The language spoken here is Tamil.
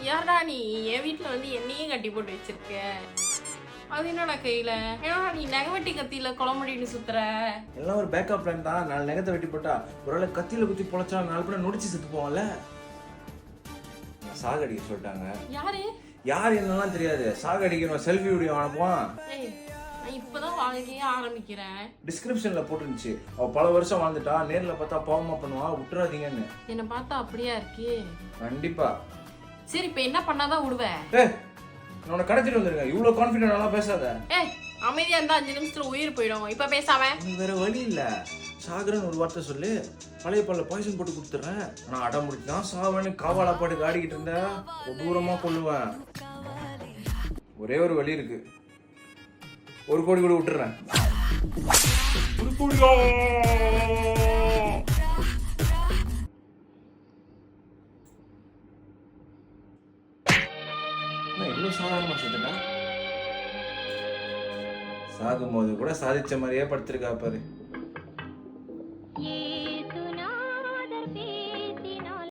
யாரா நீ என் வீட்டுல வந்து என்னையும் கட்டி போட்டு வச்சிருக்க? அது என்னடா கையில? ஏன்னா நீ நெகவெட்டி கத்தியில குளமுடின்னு சுத்துற? எல்லாம் ஒரு பேக்கப் பிளான் தான். 4 நகத்தை வெட்டி போட்டா ஒரு கத்தியில குத்தி பொழைச்சா 4 பேரை நொடிச்சு செத்து போவான்ல. சாகடிக்க சொல்லிட்டாங்க. யாரு யார் என்னெல்லாம் தெரியாது. சாகடிக்கணும். செல்ஃபி வீடியோ அனுப்புவான். நான் இப்பதான் வாழ்க்கையே ஆரம்பிக்கிறேன். டிஸ்கிரிப்ஷன்ல போட்டுருந்துச்சு. அவ பல வருஷம் வாழ்ந்துட்டா, நேர்ல பார்த்தா பாவமா பண்ணுவா, விட்டுறாதீங்கன்னு. என்ன பார்த்தா அப்படியா இருக்கு? கண்டிப்பா. சரி இப்ப என்ன பண்ணாதான் விடுவேன்? நான் கடத்திட்டு வந்துருங்க. இவ்வளவு கான்பிடென்ட் பேசாத. அமைதியா இருந்தா 5 நிமிஷத்துல உயிர் போயிடும். இப்ப பேசாம வேற வழி இல்ல. சாகரன் ஒரு வார்த்தை சொல்லு, பழைய பல்ல பாய்சன் போட்டு கொடுத்துறேன். நான் அடம் முடிச்சுதான் சாவன்னு காவாலா பாட்டு ஆடிக்கிட்டு இருந்த தூரமா கொள்ளுவேன். ஒரே ஒரு வழி இருக்கு. 1 கோடி கூட விட்டுறேன். 1 கோடியா? இவ்வளவு சாதாரணமா சொல்லிட்டா? சாகும்போது கூட சாதிச்ச மாதிரியே படுத்திருக்கா பாரு.